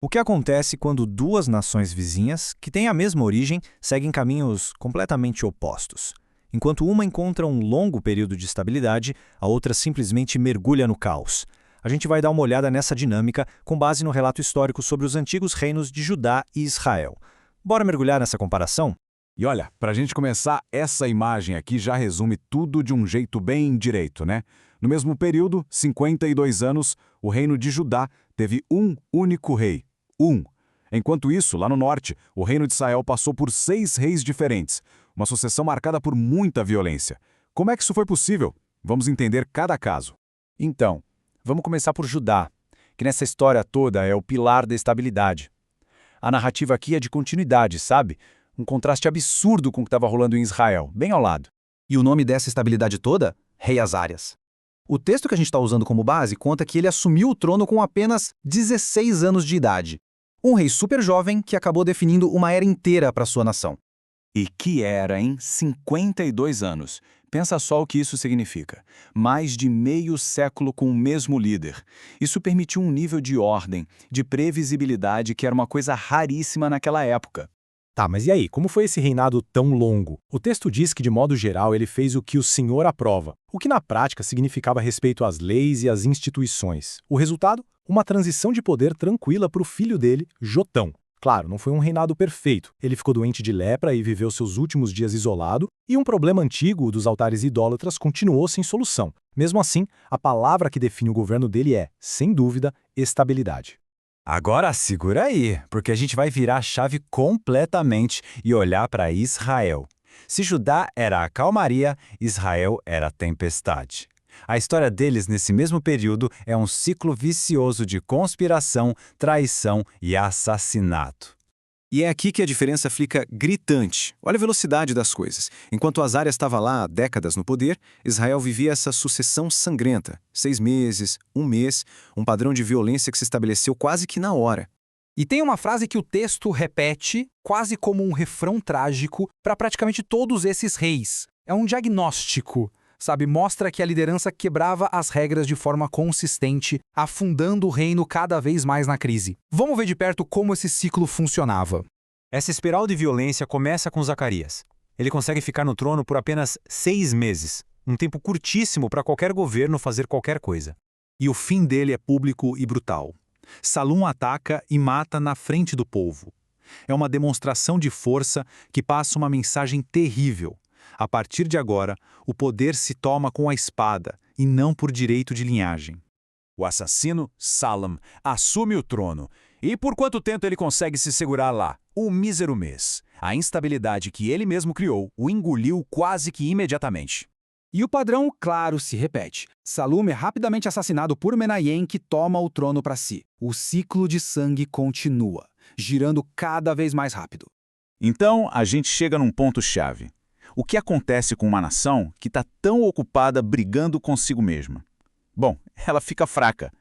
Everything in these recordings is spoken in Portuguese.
O que acontece quando duas nações vizinhas, que têm a mesma origem, seguem caminhos completamente opostos? Enquanto uma encontra um longo período de estabilidade, a outra simplesmente mergulha no caos. A gente vai dar uma olhada nessa dinâmica com base no relato histórico sobre os antigos reinos de Judá e Israel. Bora mergulhar nessa comparação? E olha, para a gente começar, essa imagem aqui já resume tudo de um jeito bem direito, né? No mesmo período, 52 anos, o reino de Judá teve um único rei. Enquanto isso, lá no norte, o reino de Israel passou por 6 reis diferentes, uma sucessão marcada por muita violência. Como é que isso foi possível? Vamos entender cada caso. Então, vamos começar por Judá, que nessa história toda é o pilar da estabilidade. A narrativa aqui é de continuidade, sabe? Um contraste absurdo com o que estava rolando em Israel, bem ao lado. E o nome dessa estabilidade toda? Rei Azarias. O texto que a gente está usando como base conta que ele assumiu o trono com apenas 16 anos de idade. Um rei super jovem que acabou definindo uma era inteira para sua nação. E que era, em 52 anos. Pensa só o que isso significa. Mais de meio século com o mesmo líder. Isso permitiu um nível de ordem, de previsibilidade que era uma coisa raríssima naquela época. Tá, mas e aí, como foi esse reinado tão longo? O texto diz que, de modo geral, ele fez o que o Senhor aprova, o que na prática significava respeito às leis e às instituições. O resultado? Uma transição de poder tranquila para o filho dele, Jotão. Claro, não foi um reinado perfeito. Ele ficou doente de lepra e viveu seus últimos dias isolado, e um problema antigo dos altares idólatras continuou sem solução. Mesmo assim, a palavra que define o governo dele é, sem dúvida, estabilidade. Agora segura aí, porque a gente vai virar a chave completamente e olhar para Israel. Se Judá era a calmaria, Israel era a tempestade. A história deles nesse mesmo período é um ciclo vicioso de conspiração, traição e assassinato. E é aqui que a diferença fica gritante. Olha a velocidade das coisas. Enquanto Azarias estava lá há décadas no poder, Israel vivia essa sucessão sangrenta. 6 meses, 1 mês, um padrão de violência que se estabeleceu quase que na hora. E tem uma frase que o texto repete, quase como um refrão trágico, para praticamente todos esses reis. É um diagnóstico, sabe? Mostra que a liderança quebrava as regras de forma consistente, afundando o reino cada vez mais na crise. Vamos ver de perto como esse ciclo funcionava. Essa espiral de violência começa com Zacarias. Ele consegue ficar no trono por apenas 6 meses, um tempo curtíssimo para qualquer governo fazer qualquer coisa. E o fim dele é público e brutal. Salum ataca e mata na frente do povo. É uma demonstração de força que passa uma mensagem terrível. A partir de agora, o poder se toma com a espada e não por direito de linhagem. O assassino, Salam, assume o trono. E por quanto tempo ele consegue se segurar lá? Um mísero mês. A instabilidade que ele mesmo criou o engoliu quase que imediatamente. E o padrão, claro, se repete. Salum é rapidamente assassinado por Menahem, que toma o trono para si. O ciclo de sangue continua, girando cada vez mais rápido. Então, a gente chega num ponto-chave. O que acontece com uma nação que está tão ocupada brigando consigo mesma? Bom, ela fica fraca,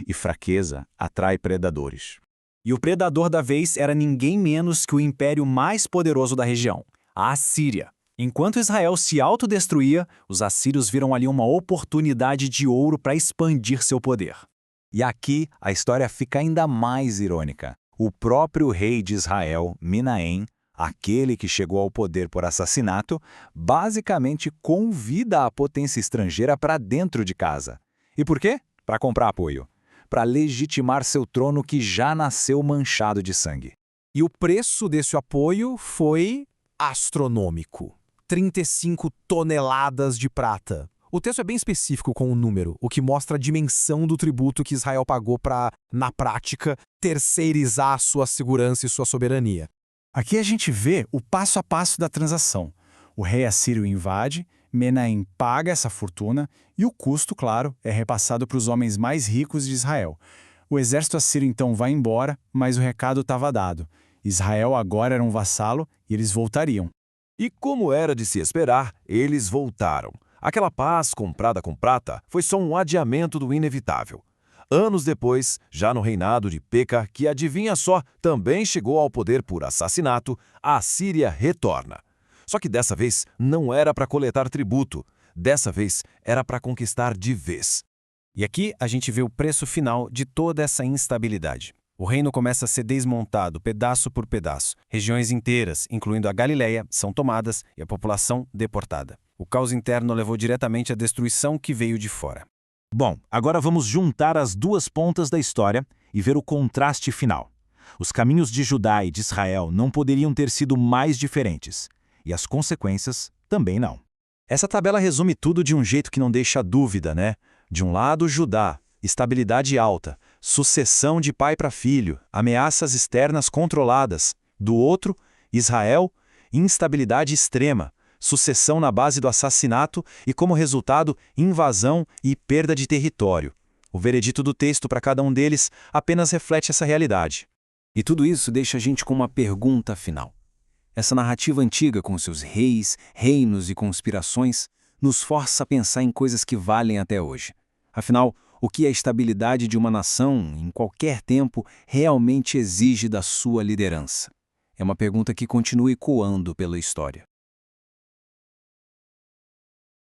e fraqueza atrai predadores. E o predador da vez era ninguém menos que o império mais poderoso da região, a Assíria. Enquanto Israel se autodestruía, os assírios viram ali uma oportunidade de ouro para expandir seu poder. E aqui a história fica ainda mais irônica. O próprio rei de Israel, Menahem, aquele que chegou ao poder por assassinato, basicamente convida a potência estrangeira para dentro de casa. E por quê? Para comprar apoio. Para legitimar seu trono que já nasceu manchado de sangue. E o preço desse apoio foi astronômico. 35 toneladas de prata. O texto é bem específico com o número, o que mostra a dimensão do tributo que Israel pagou para, na prática, terceirizar sua segurança e sua soberania. Aqui a gente vê o passo a passo da transação. O rei assírio invade, Menahem paga essa fortuna e o custo, claro, é repassado para os homens mais ricos de Israel. O exército assírio então vai embora, mas o recado estava dado. Israel agora era um vassalo e eles voltariam. E como era de se esperar, eles voltaram. Aquela paz comprada com prata foi só um adiamento do inevitável. Anos depois, já no reinado de Peca, que adivinha só, também chegou ao poder por assassinato, a Assíria retorna. Só que dessa vez não era para coletar tributo, dessa vez era para conquistar de vez. E aqui a gente vê o preço final de toda essa instabilidade. O reino começa a ser desmontado, pedaço por pedaço. Regiões inteiras, incluindo a Galileia, são tomadas e a população deportada. O caos interno levou diretamente à destruição que veio de fora. Bom, agora vamos juntar as duas pontas da história e ver o contraste final. Os caminhos de Judá e de Israel não poderiam ter sido mais diferentes. E as consequências também não. Essa tabela resume tudo de um jeito que não deixa dúvida, né? De um lado, Judá, estabilidade alta, sucessão de pai para filho, ameaças externas controladas. Do outro, Israel, instabilidade extrema, sucessão na base do assassinato e, como resultado, invasão e perda de território. O veredito do texto para cada um deles apenas reflete essa realidade. E tudo isso deixa a gente com uma pergunta final. Essa narrativa antiga com seus reis, reinos e conspirações nos força a pensar em coisas que valem até hoje. Afinal, o que a estabilidade de uma nação, em qualquer tempo, realmente exige da sua liderança? É uma pergunta que continua ecoando pela história.